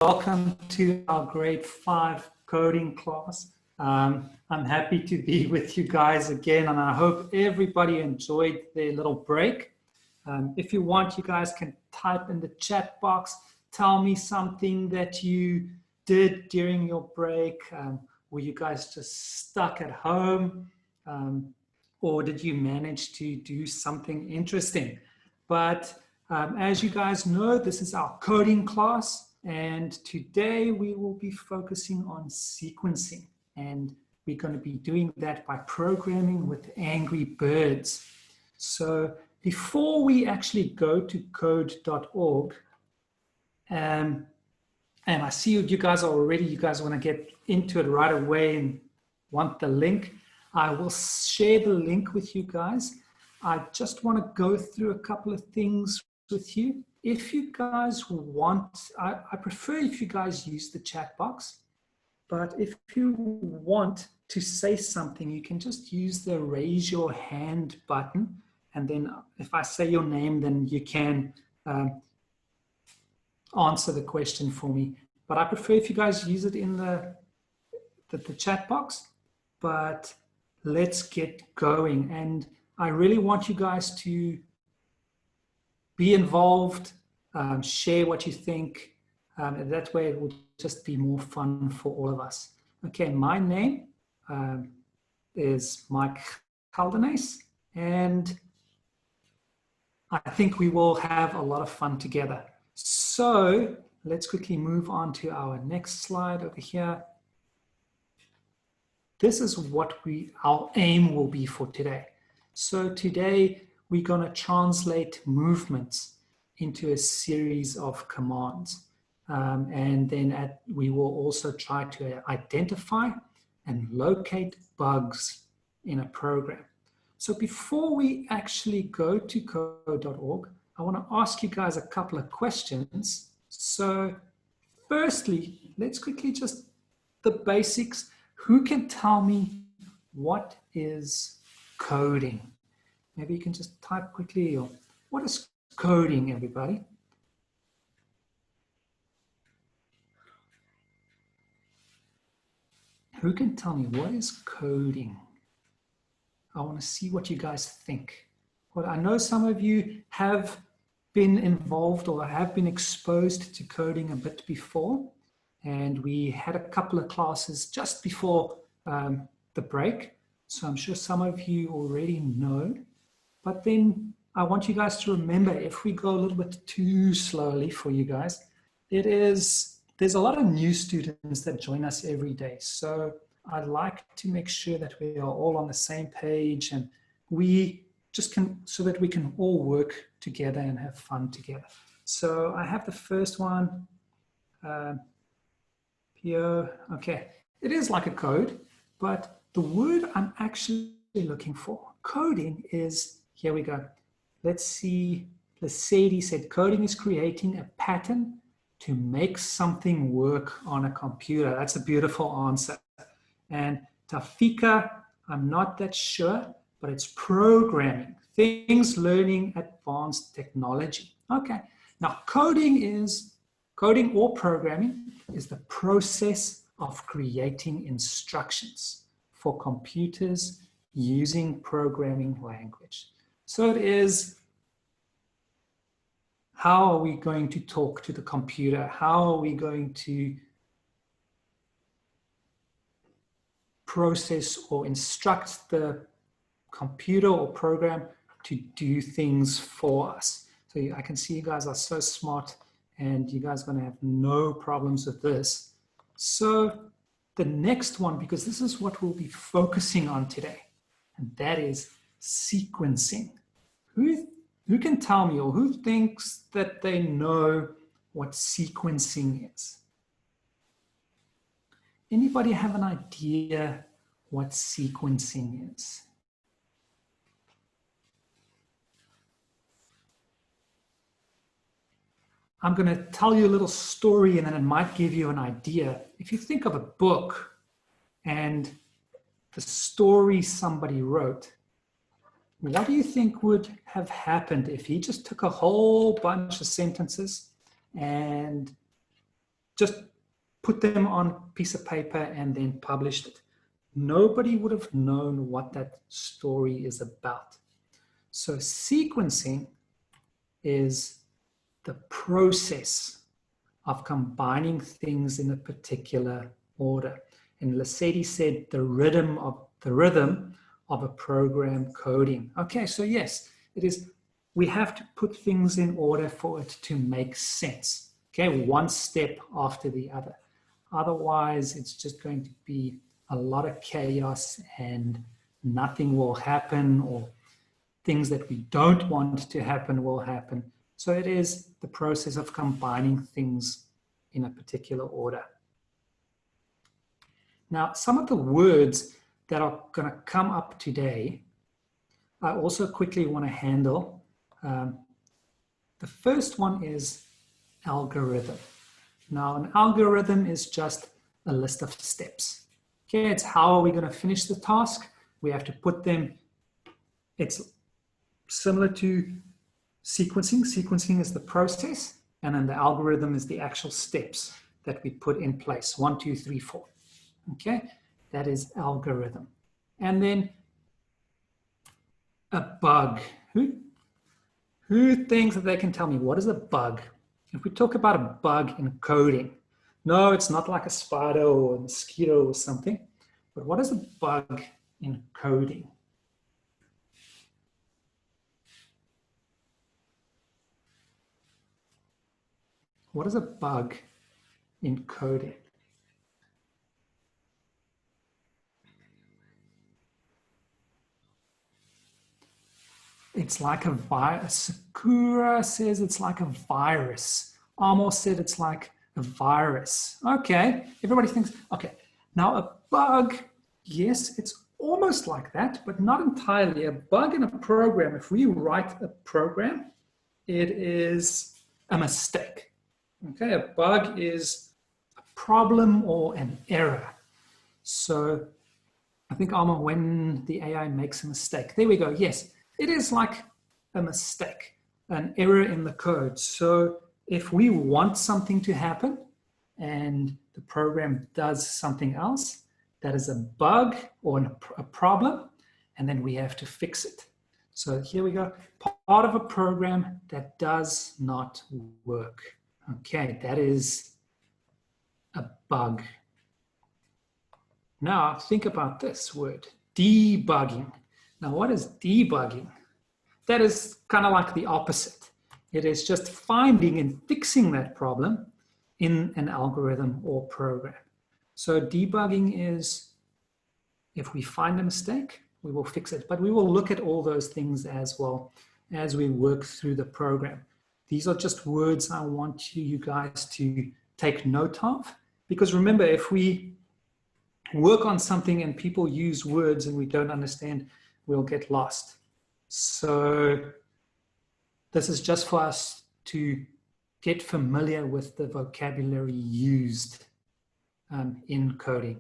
welcome to our grade 5 coding class. I'm happy to be with you guys again, and I hope everybody enjoyed their little break. If you want, you guys can type in the chat box, tell me something that you did during your break. Were you guys just stuck at home? Or did you manage to do something interesting? But as you guys know, this is our coding class, and today we will be focusing on sequencing, and we're going to be doing that by programming with Angry Birds. So before we actually go to Codeorg, and I see you guys are already, you guys want to get into it right away and want the link. I will share the link with you guys. I just want to go through a couple of things with you. If you guys want, I prefer if you guys use the chat box, but if you want to say something, you can just use the raise your hand button. And then if I say your name, then you can answer the question for me. But I prefer if you guys use it in the chat box. But let's get going. And I really want you guys to be involved, share what you think. And that way it will just be more fun for all of us. Okay, my name is Mike Caldenes, and I think we will have a lot of fun together. So let's quickly move on to our next slide over here. This is what our aim will be for today. So today we're going to translate movements into a series of commands. And then we will also try to identify and locate bugs in a program. So before we actually go to Codeorg, I want to ask you guys a couple of questions. So firstly, let's quickly just the basics. Who can tell me what is coding? Maybe you can just type quickly, or what is coding, everybody? Who can tell me what is coding? I want to see what you guys think. Well, I know some of you have been involved or have been exposed to coding a bit before. And we had a couple of classes just before the break. So I'm sure some of you already know. But then I want you guys to remember, if we go a little bit too slowly for you guys, there's a lot of new students that join us every day. So I'd like to make sure that we are all on the same page, and we just can, so that we can all work together and have fun together. So I have the first one. Okay, it is like a code, but the word I'm actually looking for, coding, is, here we go. Let's see, Lesedi said coding is creating a pattern to make something work on a computer. That's a beautiful answer. And Tafika, I'm not that sure, but it's programming, things learning advanced technology. Okay, now coding or programming is the process of creating instructions for computers using programming language. So it is, how are we going to talk to the computer? How are we going to process or instruct the computer or program to do things for us? So I can see you guys are so smart, and you guys are going to have no problems with this. So the next one, because this is what we'll be focusing on today, and that is sequencing. Who can tell me, or who thinks that they know what sequencing is? Anybody have an idea what sequencing is? I'm going to tell you a little story, and then it might give you an idea. If you think of a book and the story somebody wrote, what do you think would have happened if he just took a whole bunch of sentences and just put them on a piece of paper and then published it, nobody would have known what that story is about. So sequencing is the process of combining things in a particular order. And Lassetti said the rhythm of a program coding. Okay, so yes, it is. We have to put things in order for it to make sense. Okay, one step after the other. Otherwise, it's just going to be a lot of chaos and nothing will happen, or things that we don't want to happen will happen. So it is the process of combining things in a particular order. Now, some of the words that are going to come up today, I also quickly want to handle. The first one is algorithm. Now, an algorithm is just a list of steps. Okay, it's how are we going to finish the task? We have to put them, it's similar to sequencing. Sequencing is the process, and then the algorithm is the actual steps that we put in place. 1, 2, 3, 4. Okay, that is algorithm. And then a bug. Who thinks that they can tell me what is a bug? If we talk about a bug in coding, no, it's not like a spider or a mosquito or something, but what is a bug in coding? What is a bug in coding? It's like a virus. Sakura says it's like a virus. Amos said it's like a virus. Okay, everybody thinks, okay. Now a bug, yes, it's almost like that, but not entirely. A bug in a program, if we write a program, it is a mistake. Okay, a bug is a problem or an error. So I think, Alma, when the AI makes a mistake, there we go, yes. It is like a mistake, an error in the code. So if we want something to happen and the program does something else, that is a bug or a problem, and then we have to fix it. So here we go, part of a program that does not work. Okay, that is a bug. Now think about this word, debugging. Now, what is debugging? That is kind of like the opposite. It is just finding and fixing that problem in an algorithm or program. So debugging is, if we find a mistake, we will fix it. But we will look at all those things as well as we work through the program. These are just words I want you guys to take note of. Because remember, if we work on something and people use words and we don't understand, we'll get lost. So this is just for us to get familiar with the vocabulary used in coding.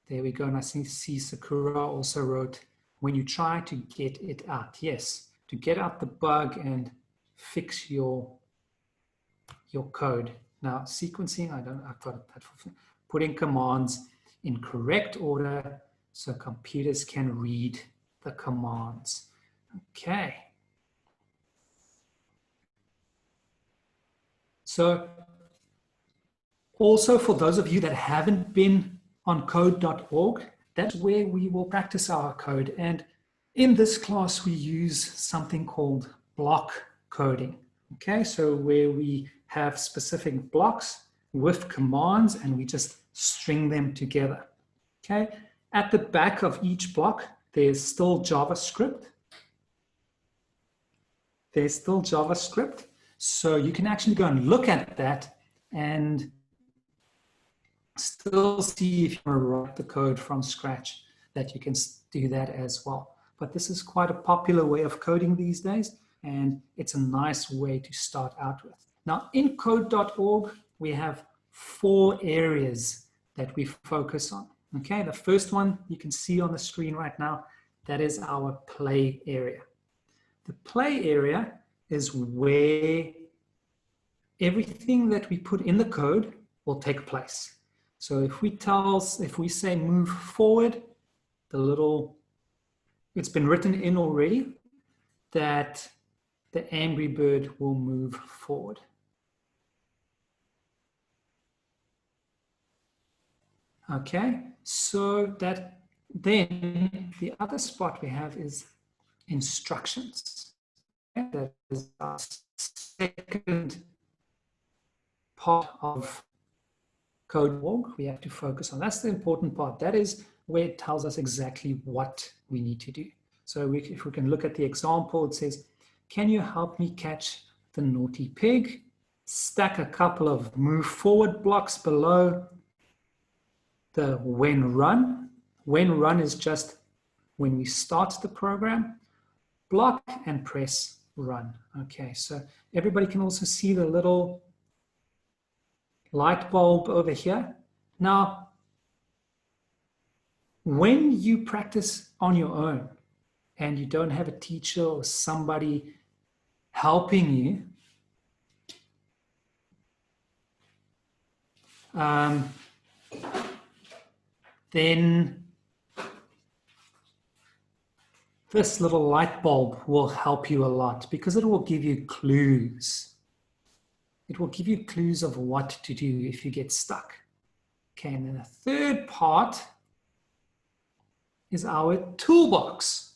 There we go. And I see Sakura also wrote, when you try to get it out. Yes, to get out the bug and fix your code. Now, sequencing, I've got that for putting commands in correct order so computers can read the commands. Okay. So also for those of you that haven't been on Codeorg, that's where we will practice our code. And in this class, we use something called block coding. Okay, so where we have specific blocks with commands and we just string them together. Okay, at the back of each block, there's still JavaScript. There's still JavaScript. So you can actually go and look at that and still see if you want to write the code from scratch, that you can do that as well. But this is quite a popular way of coding these days, and it's a nice way to start out with. Now, in Codeorg, we have 4 areas that we focus on. Okay, the first one you can see on the screen right now, that is our play area. The play area is where everything that we put in the code will take place. So if we say move forward, it's been written in already that the Angry Bird will move forward. Okay, so that then the other spot we have is instructions. Okay? That is our second part of Codeorg we have to focus on. That's the important part. That is where it tells us exactly what we need to do. So if we can look at the example, it says, can you help me catch the naughty pig? Stack a couple of move forward blocks below the when run. When run is just when we start the program. Block and press run. Okay, so everybody can also see the little light bulb over here. Now, when you practice on your own and you don't have a teacher or somebody helping you, then this little light bulb will help you a lot because it will give you clues. It will give you clues of what to do if you get stuck. Okay, and then the third part is our toolbox.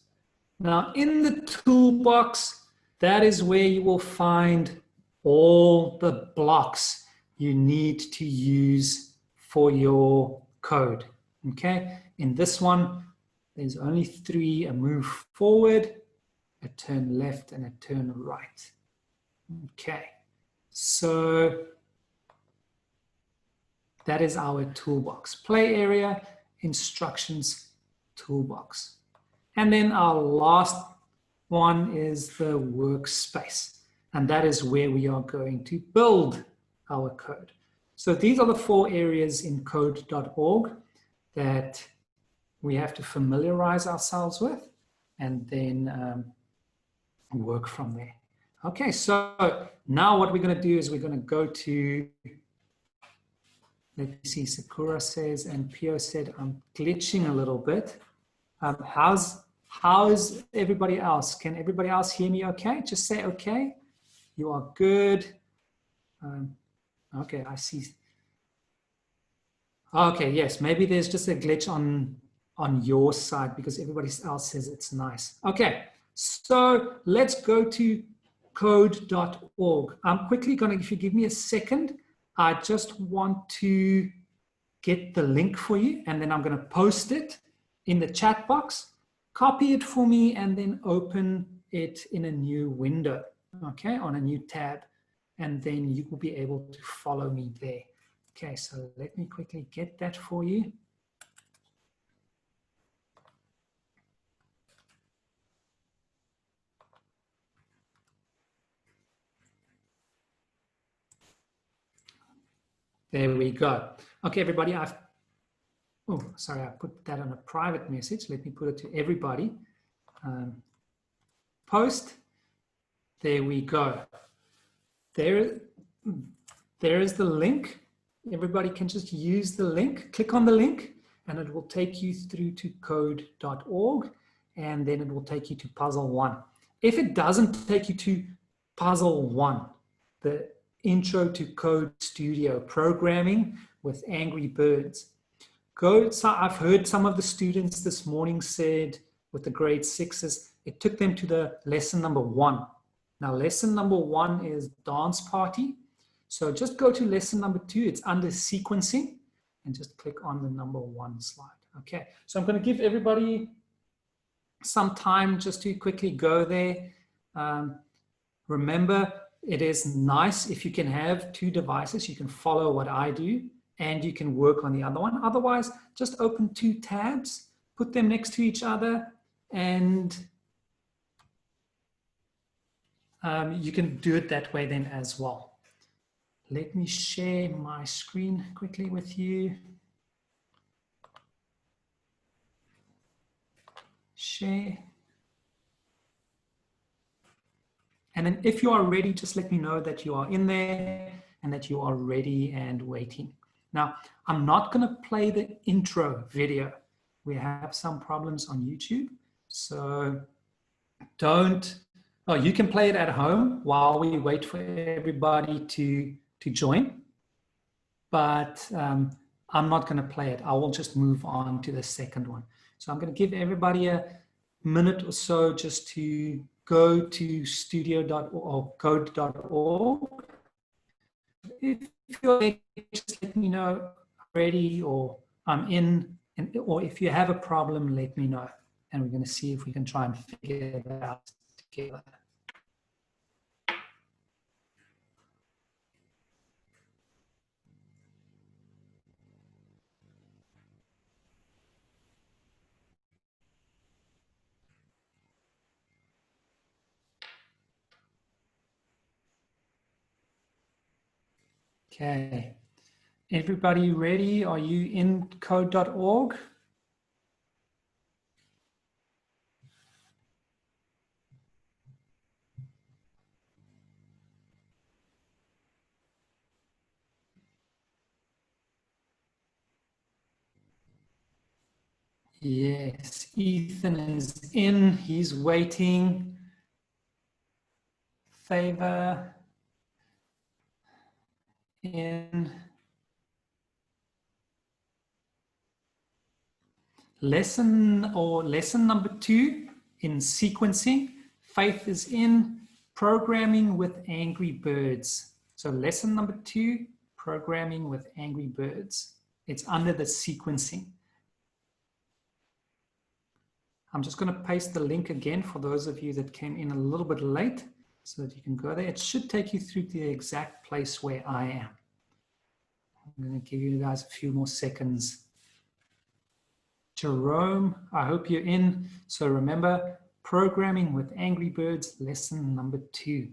Now, in the toolbox, that is where you will find all the blocks you need to use for your code. Okay, in this one, there's only 3, a move forward, a turn left, and a turn right. Okay, so that is our toolbox. Play area, instructions, toolbox. And then our last one is the workspace. And that is where we are going to build our code. So these are the 4 areas in Codeorg that we have to familiarize ourselves with and then work from there. Okay, so now what we're going to do is we're going to go to, let me see, Sakura says, and Pio said, I'm glitching a little bit. How's everybody else? Can everybody else hear me okay? Just say okay. You are good. Okay, I see. Okay, yes, maybe there's just a glitch on your side because everybody else says it's nice. Okay, so let's go to code.org. I'm quickly going to, if you give me a second, I just want to get the link for you and then I'm going to post it in the chat box. Copy it for me and then open it in a new window, okay, on a new tab. And then you will be able to follow me there. Okay, so let me quickly get that for you. There we go. Okay, everybody, I put that on a private message. Let me put it to everybody. Post. There we go. There is the link. Everybody can just use the link. Click on the link and it will take you through to code.org and then it will take you to puzzle 1. If it doesn't take you to puzzle 1, the intro to Code Studio programming with Angry Birds, so I've heard some of the students this morning said with the grade 6s, it took them to the lesson number 1. Now, lesson number 1 is dance party. So just go to lesson number 2. It's under sequencing and just click on the number 1 slide. Okay, so I'm going to give everybody some time just to quickly go there. Remember, it is nice if you can have 2 devices. You can follow what I do and you can work on the other one. Otherwise, just open 2 tabs, put them next to each other, and you can do it that way then as well. Let me share my screen quickly with you. Share. And then if you are ready, just let me know that you are in there and that you are ready and waiting. Now, I'm not going to play the intro video. We have some problems on YouTube. So don't, oh, you can play it at home while we wait for everybody to join. But I'm not going to play it. I will just move on to the second one. So I'm going to give everybody a minute or so just to go to studio.org or code.org. If you're ready, just let me know ready or I'm in, or if you have a problem, let me know. And we're going to see if we can try and figure it out together. Okay. Everybody ready? Are you in code.org? Yes, Ethan is in. He's waiting. Favor in. Lesson number 2 in sequencing. Faith is in programming with Angry Birds. So lesson number 2, programming with Angry Birds. It's under the sequencing. I'm just going to paste the link again for those of you that came in a little bit late so that you can go there. It should take you through to the exact place where I am. I'm going to give you guys a few more seconds. Jerome, I hope you're in. So remember, programming with Angry Birds, lesson number 2.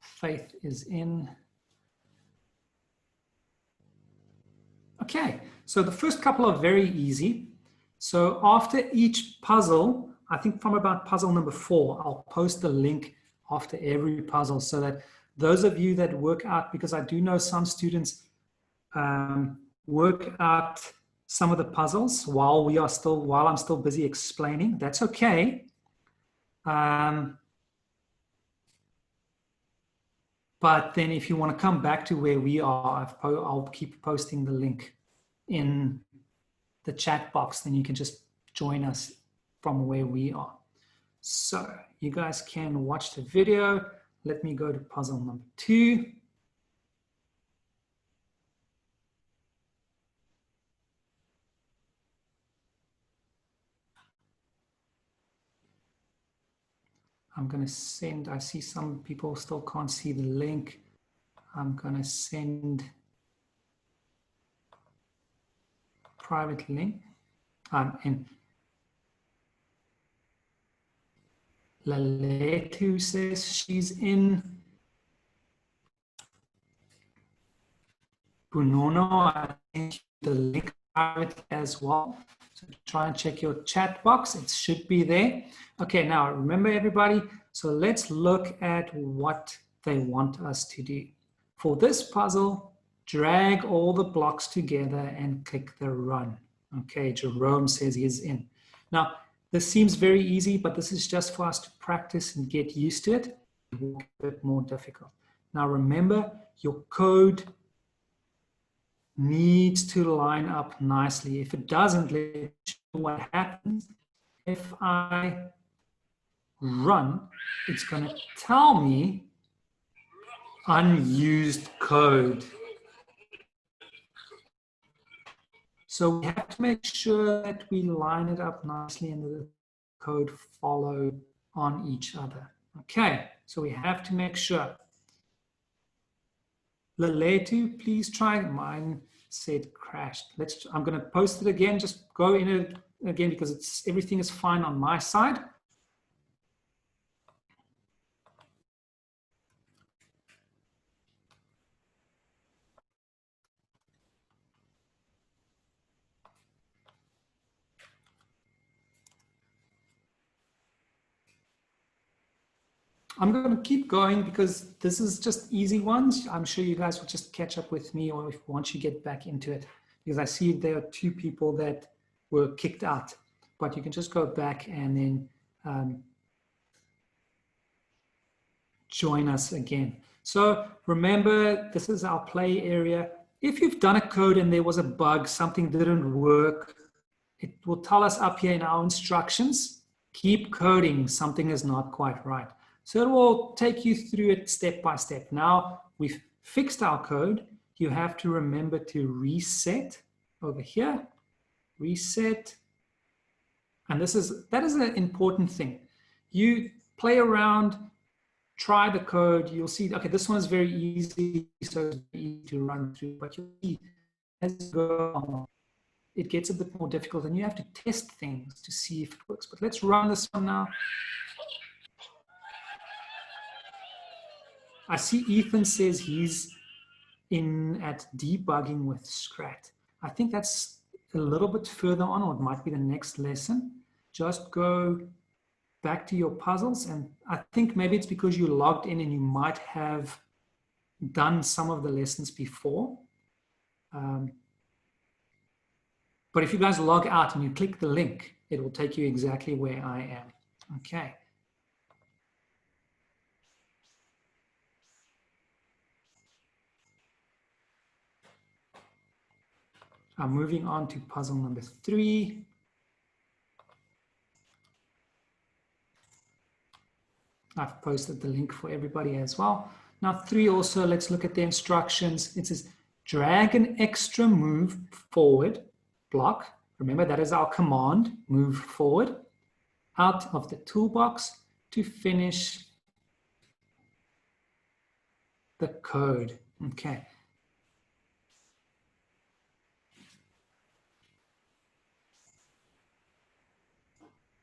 Faith is in. Okay, so the first couple are very easy. So after each puzzle, I think from about puzzle number 4, I'll post the link after every puzzle so that those of you that work out, because I do know some students work out some of the puzzles while I'm still busy explaining. That's okay. But then if you want to come back to where we are, I'll keep posting the link in the chat box. Then you can just join us from where we are. So you guys can watch the video. Let me go to puzzle number 2. I'm going to send, I see some people still can't see the link. I'm going to send private link. And Laletu says she's in. Brunono, I think the link private as well. So try and check your chat box. It should be there. Okay, now remember everybody. So let's look at what they want us to do. For this puzzle, drag all the blocks together and click the run. Okay, Jerome says he's in. Now, this seems very easy, but this is just for us to practice and get used to it. It will get a bit more difficult. Now, remember, your code needs to line up nicely. If it doesn't, let's show what happens. If I run, it's going to tell me unused code. So we have to make sure that we line it up nicely and the code follow on each other. Okay, so we have to make sure. Laletu, please try. Mine said crashed. I'm going to post it again. Just go in it again because everything is fine on my side. I'm going to keep going because this is just easy ones. I'm sure you guys will just catch up with me or if once you get back into it, because I see there are 2 people that were kicked out, but you can just go back and then join us again. So remember, this is our play area. If you've done a code and there was a bug, something didn't work, it will tell us up here in our instructions, keep coding, something is not quite right. So it will take you through it step by step. Now we've fixed our code. You have to remember to reset over here, reset. And that is an important thing. You play around, try the code, you'll see, okay, this one is very easy, so it's easy to run through, but you'll see as you go on, it gets a bit more difficult and you have to test things to see if it works. But let's run this one now. I see Ethan says he's in at debugging with Scrat. I think that's a little bit further on, or it might be the next lesson. Just go back to your puzzles, and I think maybe it's because you logged in and you might have done some of the lessons before. But if you guys log out and you click the link, it will take you exactly where I am. Okay. I'm moving on to puzzle number 3. I've posted the link for everybody as well. Now 3 also, let's look at the instructions. It says drag an extra move forward block. Remember, that is our command, move forward, out of the toolbox to finish the code. Okay.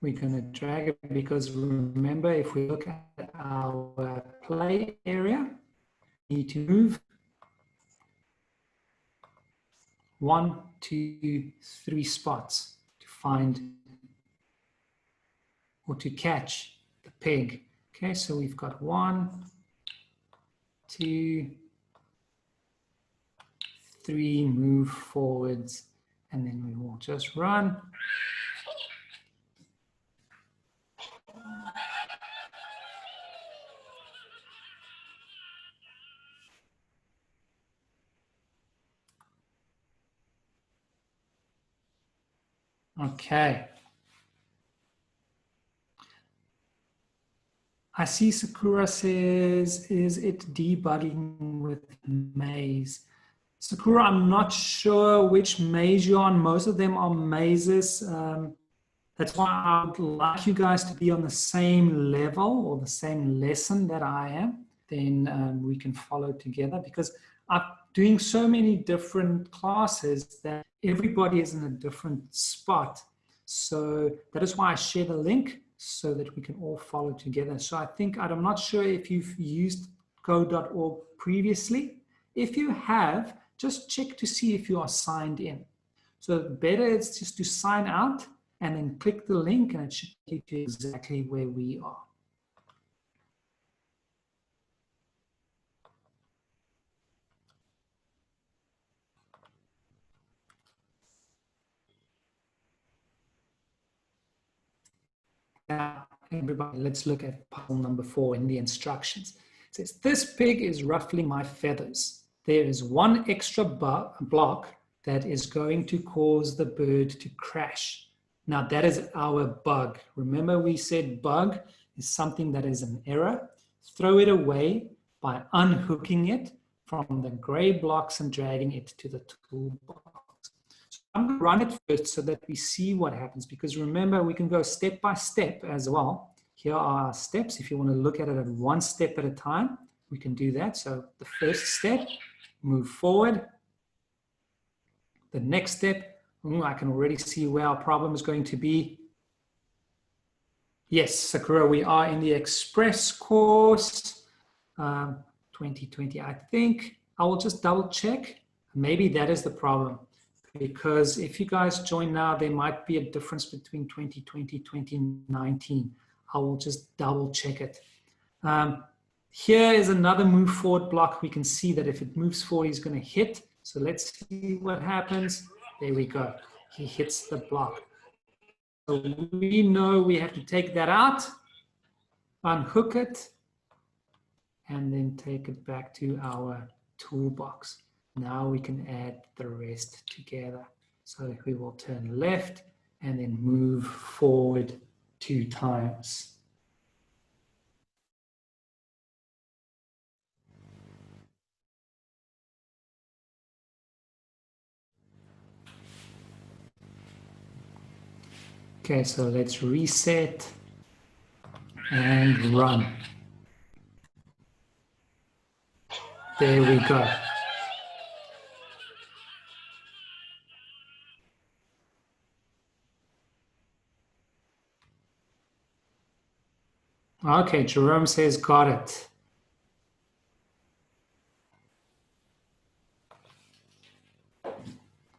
We're going to drag it because remember, if we look at our play area, we need to move 1, 2, 3 spots to find or to catch the pig. Okay, so we've got 1, 2, 3, move forwards, and then we will just run. Okay. I see Sakura says, is it debugging with maze? Sakura, I'm not sure which maze you're on. Most of them are mazes. That's why I would like you guys to be on the same level or the same lesson that I am. Then we can follow together, because I'm doing so many different classes that everybody is in a different spot. So that is why I share the link so that we can all follow together. So I'm not sure if you've used Codeorg previously. If you have, just check to see if you are signed in. So better is just to sign out and then click the link, and it should take you to exactly where we are. Now, everybody, let's look at puzzle number 4 in the instructions. It says, this pig is ruffling my feathers. There is one extra block that is going to cause the bird to crash. Now that is our bug. Remember we said bug is something that is an error. Throw it away by unhooking it from the gray blocks and dragging it to the toolbox. So I'm going to run it first so that we see what happens, because remember we can go step by step as well. Here are our steps. If you want to look at it at one step at a time, we can do that. So the first step, move forward. The next step, I can already see where our problem is going to be. Yes, Sakura, we are in the Express course 2020. I think I will just double check. Maybe that is the problem, because if you guys join now, there might be a difference between 2020 and 2019. I will just double check it. Here is another move forward block. We can see that if it moves forward, he's going to hit. So let's see what happens. There we go. He hits the block. So we know we have to take that out, unhook it, and then take it back to our toolbox. Now we can add the rest together. So we will turn left and then move forward 2 times. Okay, so let's reset and run. There we go. Okay, Jerome says, got it.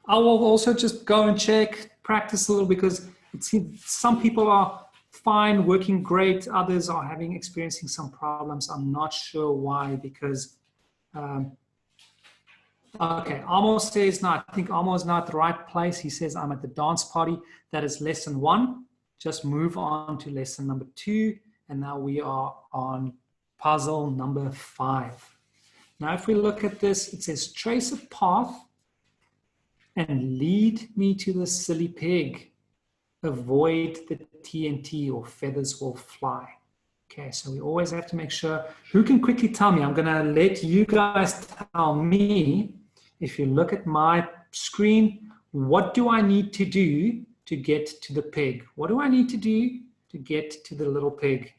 I will also just go and check, practice a little, because it seems some people are fine, working great. Others are experiencing some problems. I'm not sure why, because, okay, Amo says, no, I think Amo is not the right place. He says, I'm at the dance party. That is lesson 1. Just move on to lesson number 2. And now we are on puzzle number 5. Now, if we look at this, it says trace a path and lead me to the silly pig. Avoid the TNT or feathers will fly. Okay, so we always have to make sure. Who can quickly tell me? I'm going to let you guys tell me. If you look at my screen, what do I need to do to get to the pig? What do I need to do to get to the little pig?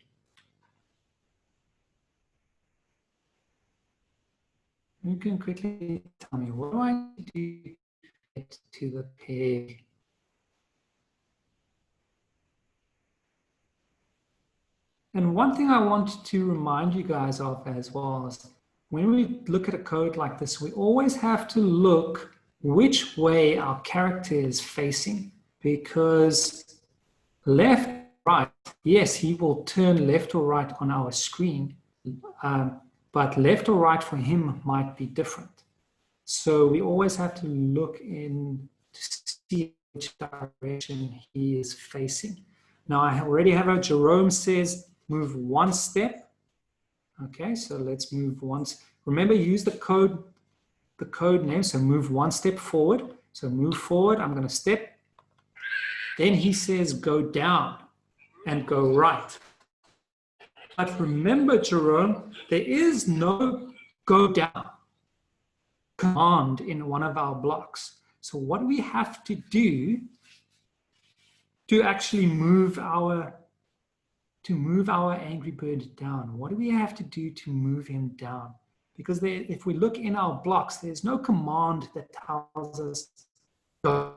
You can quickly tell me, what do I need to do to get to the pig? And one thing I want to remind you guys of as well is when we look at a code like this, we always have to look which way our character is facing, because left, right, yes, he will turn left or right on our screen, but left or right for him might be different. So we always have to look in to see which direction he is facing. Now I already have a Jerome says move 1 step. Okay, so let's move once. Remember, use the code name. So move 1 step forward. So move forward, I'm going to step. Then he says go down and go right. But remember, Jerome, there is no go down command in one of our blocks. So what do we have to do to actually move our Angry Bird down? What do we have to do to move him down? Because if we look in our blocks, there's no command that tells us go.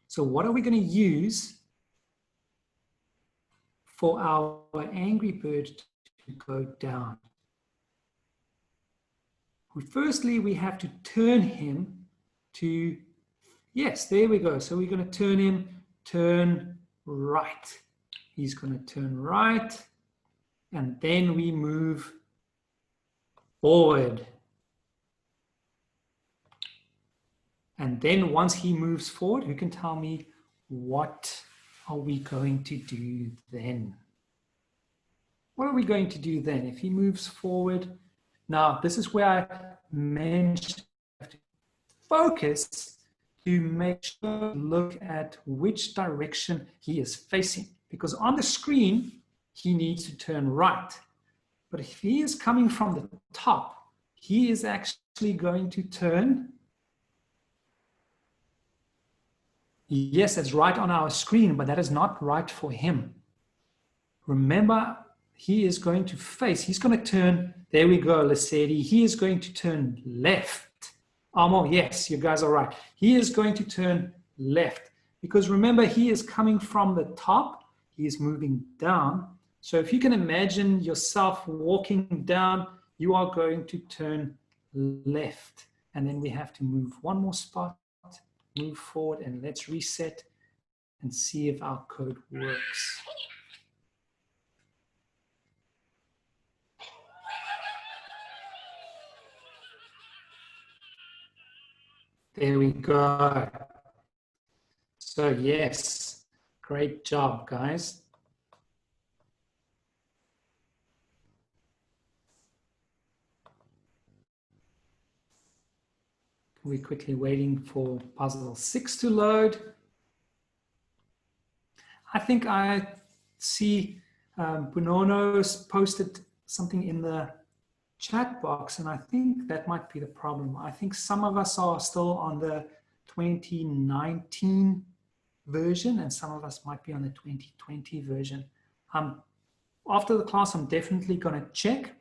So what are we going to use for our Angry Bird to go down? Firstly, we have to turn him to, yes, there we go. So we're going to turn right. He's going to turn right, and then we move forward. And then once he moves forward, who can tell me what are we going to do then? What are we going to do then? If he moves forward, now this is where I mentioned to focus to make sure look at which direction he is facing. Because on the screen, he needs to turn right. But if he is coming from the top, he is actually going to turn. Yes, it's right on our screen, but that is not right for him. Remember, he is going to face, he's going to turn, there we go, Lesedi, he is going to turn left. Amo, yes, you guys are right. He is going to turn left because remember, he is coming from the top, he is moving down. So if you can imagine yourself walking down, you are going to turn left. And then we have to move 1 more spot, move forward, and let's reset and see if our code works. There we go. So yes, great job, guys. We're quickly waiting for puzzle 6 to load. I think I see Bunono's posted something in the chat box, and I think that might be the problem. I think some of us are still on the 2019 version, and some of us might be on the 2020 version. After the class, I'm definitely going to check,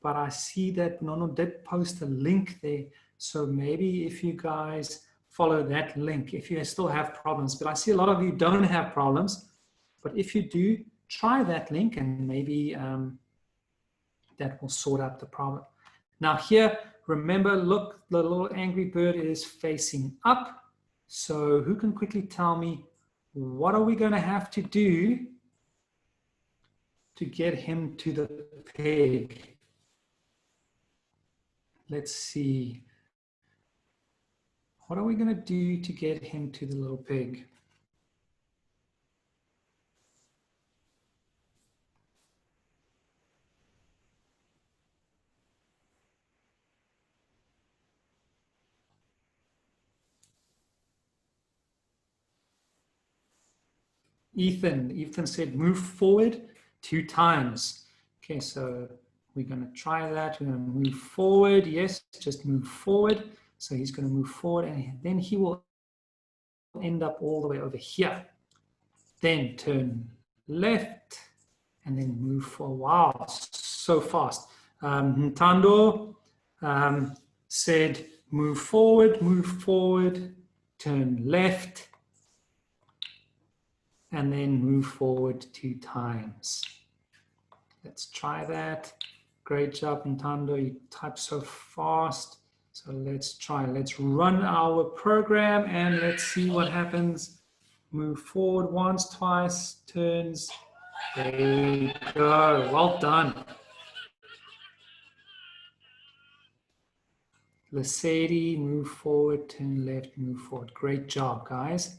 but I see that Bunono did post a link there. So maybe if you guys follow that link, if you still have problems, but I see a lot of you don't have problems. But if you do, try that link and maybe that will sort out the problem. Now here, remember, look, the little angry bird is facing up. So who can quickly tell me what are we going to have to do to get him to the pig? Let's see. What are we going to do to get him to the little pig? Ethan said move forward 2 times. Okay, so we're going to try that. We're going to move forward. Yes, just move forward. So he's going to move forward, and then he will end up all the way over here. Then turn left, and then move forward. Wow, so fast. Ntando said move forward, turn left, and then move forward 2 times. Let's try that. Great job, Ntando. You type so fast. So let's try. Let's run our program and let's see what happens. Move forward once, twice, turns. There you go. Well done. Lasedi, move forward, turn left, move forward. Great job, guys.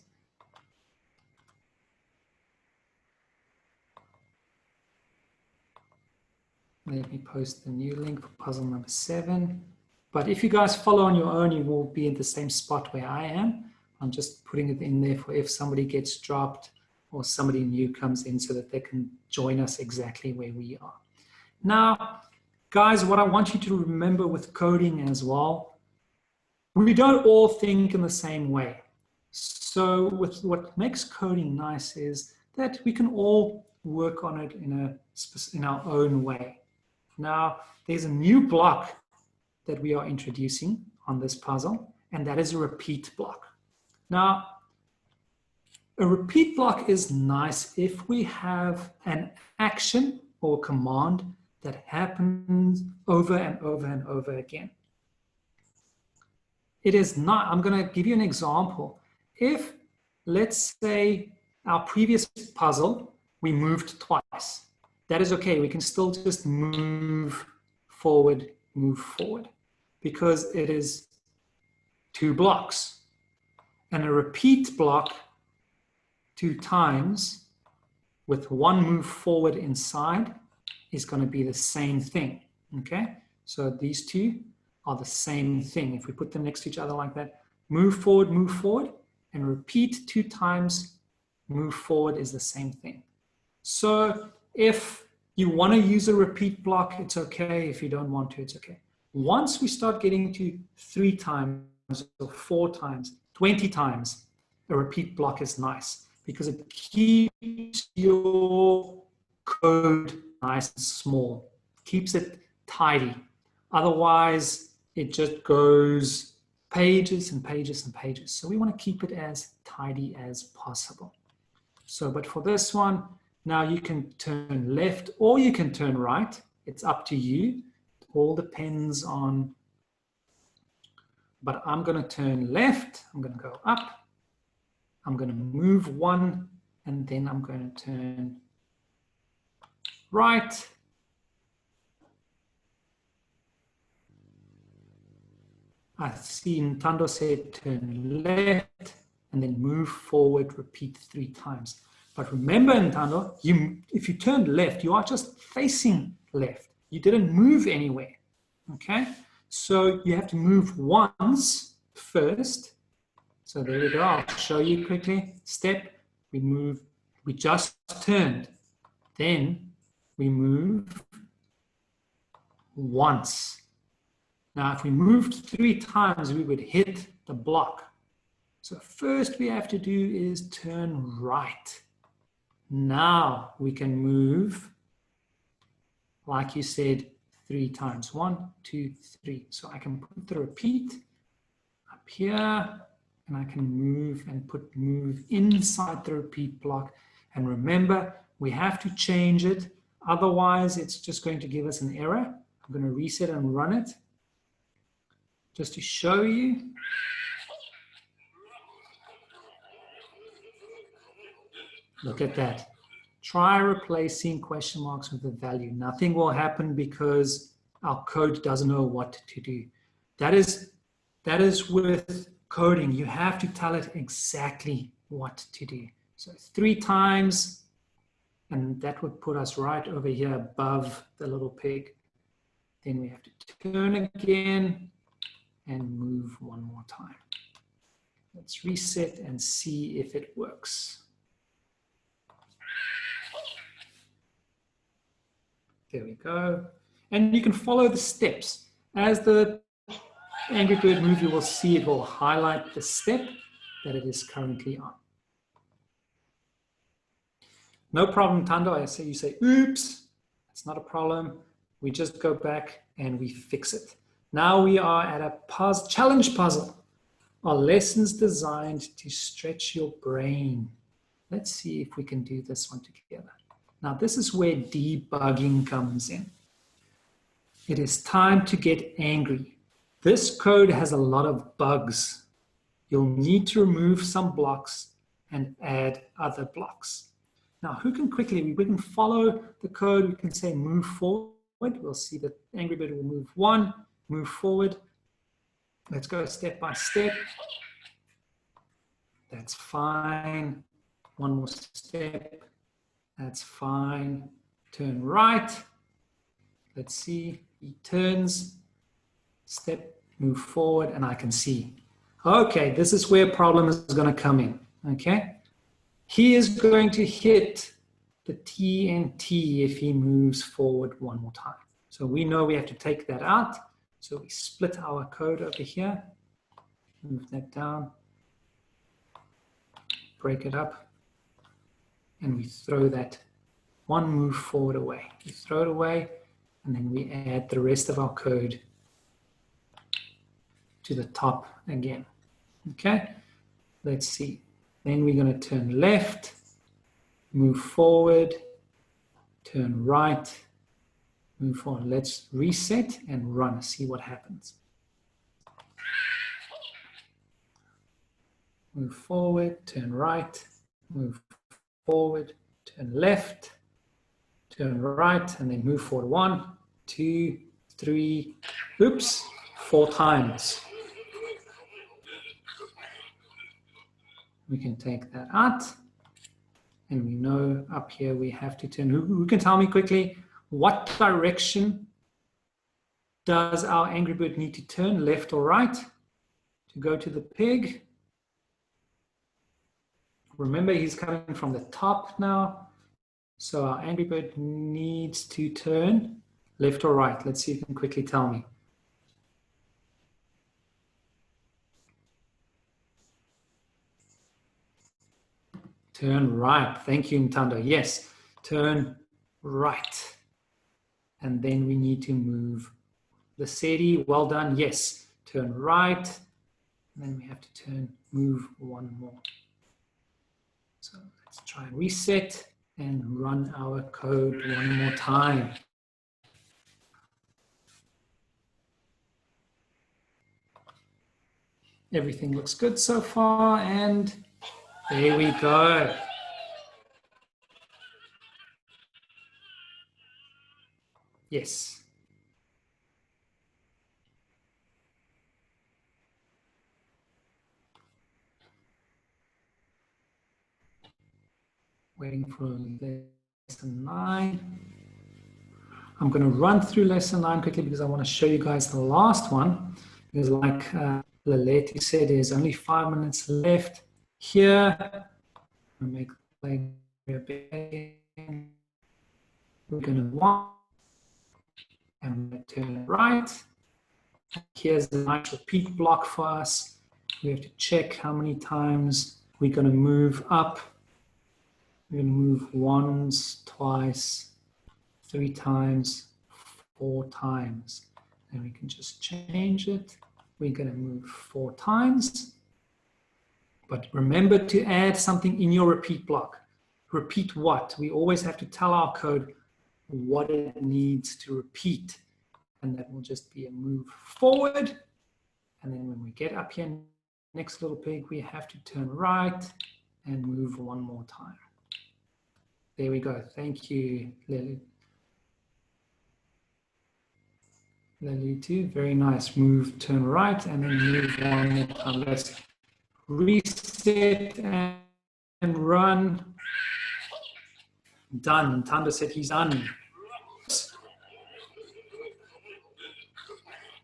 Let me post the new link for puzzle number 7. But if you guys follow on your own, you will be in the same spot where I am. I'm just putting it in there for if somebody gets dropped or somebody new comes in so that they can join us exactly where we are. Now, guys, what I want you to remember with coding as well, we don't all think in the same way. So with what makes coding nice is that we can all work on it in our own way. Now, there's a new block that we are introducing on this puzzle, and that is a repeat block. Now, a repeat block is nice if we have an action or command that happens over and over and over again. It is not, I'm going to give you an example. If, let's say, our previous puzzle, we moved twice. That is okay. We can still just move forward, because it is 2 blocks. And a repeat block 2 times with 1 move forward inside is going to be the same thing. Okay, so these 2 are the same thing. If we put them next to each other like that, move forward, and repeat 2 times, move forward is the same thing. So if you want to use a repeat block, it's okay. If you don't want to, it's okay. Once we start getting to 3 times or 4 times, 20 times, a repeat block is nice because it keeps your code nice and small, keeps it tidy. Otherwise, it just goes pages and pages and pages. So we want to keep it as tidy as possible. So, but for this one, now you can turn left or you can turn right. It's up to you. It all depends on, but I'm going to turn left. I'm going to go up. I'm going to move 1, and then I'm going to turn right. I see Ntando said turn left and then move forward, repeat 3 times. But remember, Ntando, if you turned left, you are just facing left. You didn't move anywhere, okay? So you have to move once first. So there we go. I'll show you quickly. Step, we move, we just turned. Then we move once. Now, if we moved 3 times, we would hit the block. So first we have to do is turn right. Now we can move, like you said, 3 times. 1, 2, 3. So I can put the repeat up here, and I can move and move inside the repeat block. And remember, we have to change it. Otherwise, it's just going to give us an error. I'm going to reset and run it just to show you. Look at that. Try replacing question marks with a value. Nothing will happen because our code doesn't know what to do. That is with coding. You have to tell it exactly what to do. So 3 times, and that would put us right over here above the little pig. Then we have to turn again and move 1 more time. Let's reset and see if it works. There we go. And you can follow the steps. As the Angry Bird move, you will see it will highlight the step that it is currently on. No problem, Tando. I say you say, oops, it's not a problem. We just go back and we fix it. Now we are at a challenge puzzle. Are lessons designed to stretch your brain? Let's see if we can do this one together. Now, this is where debugging comes in. It is time to get angry. This code has a lot of bugs. You'll need to remove some blocks and add other blocks. Now, who can quickly, we can follow the code. We can say move forward. We'll see that Angry Bird will move 1, move forward. Let's go step by step. That's fine. 1 more step. That's fine. Turn right. Let's see. He turns. Step, move forward, and I can see. Okay, this is where problem is going to come in. Okay. He is going to hit the TNT if he moves forward 1 more time. So we know we have to take that out. So we split our code over here. Move that down. Break it up. And we throw that 1 move forward away. We throw it away, and then we add the rest of our code to the top again. Okay, let's see. Then we're going to turn left, move forward, turn right, move forward. Let's reset and run, see what happens. Move forward, turn right, move forward, turn left, turn right, and then move forward 1, 2, 3, oops, 4 times. We can take that out, and we know up here we have to turn. Who can tell me quickly what direction does our Angry Bird need to turn, left or right, to go to the pig? Remember, he's coming from the top now. So our Angry Bird needs to turn left or right. Let's see if you can quickly tell me. Turn right. Thank you, Ntando. Yes, turn right. And then we need to move the SETI. Well done. Yes, turn right. And then we have to move 1 more. So let's try and reset and run our code 1 more time. Everything looks good so far, and there we go. Yes. Waiting for lesson 9. I'm going to run through lesson 9 quickly because I want to show you guys the last one. Because like Laletti said, there's only 5 minutes left here. I'm going to make the play again. We're going to watch and we're going to turn it right. Here's the nice repeat block for us. We have to check how many times we're going to move up. We're going to move once, twice, 3 times, 4 times. And we can just change it. We're going to move 4 times. But remember to add something in your repeat block. Repeat what? We always have to tell our code what it needs to repeat. And that will just be a move forward. And then when we get up here, next little pig, we have to turn right and move 1 more time. There we go. Thank you, Lily. Lily too. Very nice. Move, turn right, and then move 1 more time. Let's reset and run. Done. Tando said he's done.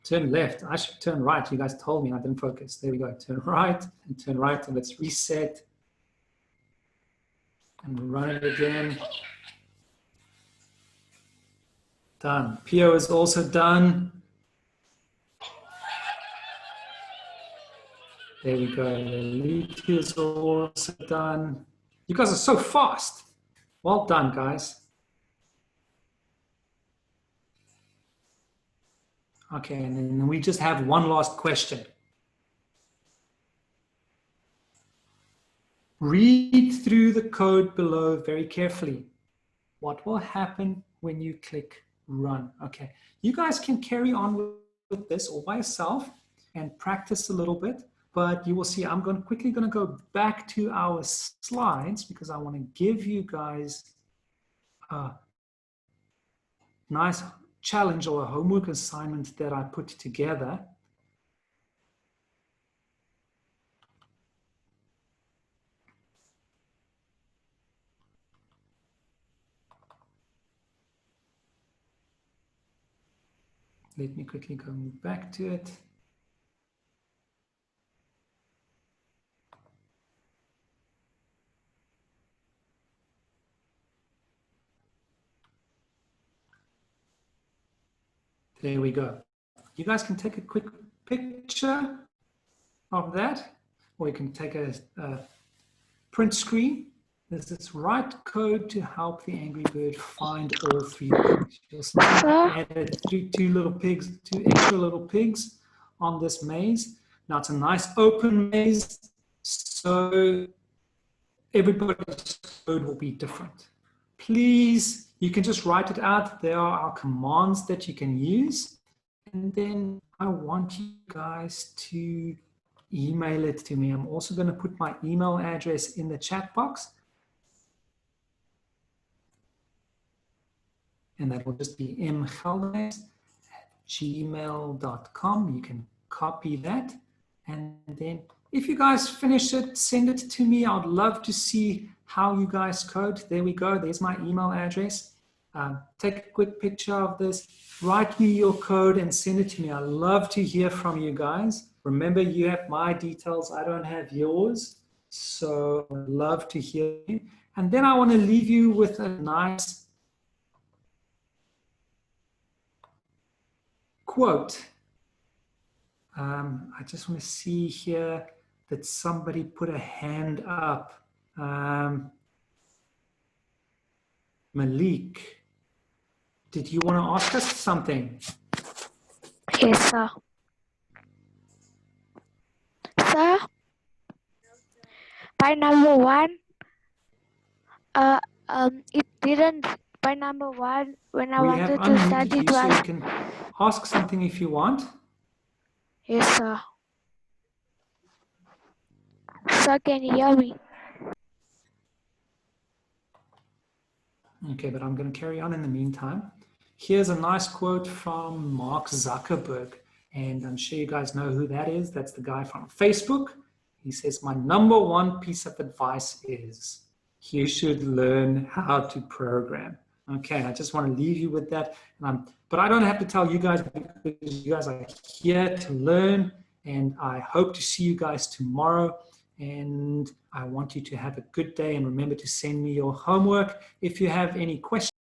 Turn left. I should turn right. You guys told me I didn't focus. There we go. Turn right and turn right, and let's reset and run it again. Done. Pio is also done. There we go. Leliki is also done. You guys are so fast. Well done, guys. Okay, and then we just have one last question. Read through the code below very carefully. What will happen when you click run? Okay, you guys can carry on with this all by yourself and practice a little bit, but you will see I'm quickly going to go back to our slides because I want to give you guys a nice challenge or a homework assignment that I put together. Let me quickly go back to it. There we go. You guys can take a quick picture of that, or you can take a print screen. There's this right code to help the Angry Bird find all 3 pigs. You'll see I added 2 little pigs, 2 extra little pigs on this maze. Now it's a nice open maze, so everybody's code will be different. Please, you can just write it out. There are our commands that you can use. And then I want you guys to email it to me. I'm also going to put my email address in the chat box. And that will just be mgeldes@gmail.com. You can copy that. And then if you guys finish it, send it to me. I'd love to see how you guys code. There we go. There's my email address. Take a quick picture of this. Write me your code and send it to me. I love to hear from you guys. Remember, you have my details. I don't have yours. So I'd love to hear you. And then I want to leave you with a nice quote. I just want to see here that somebody put a hand up. Malik, did you want to ask us something? Yes, sir. Sir, by number 1, it didn't. By number 1, when I wanted to study it so was. you can ask something if you want. Yes, sir. Sir, can you hear me? Okay, but I'm going to carry on in the meantime. Here's a nice quote from Mark Zuckerberg, and I'm sure you guys know who that is. That's the guy from Facebook. He says, "My number 1 piece of advice is you should learn how to program. Okay, I just want to leave you with that. But I don't have to tell you guys because you guys are here to learn, and I hope to see you guys tomorrow. And I want you to have a good day, and remember to send me your homework. If you have any questions,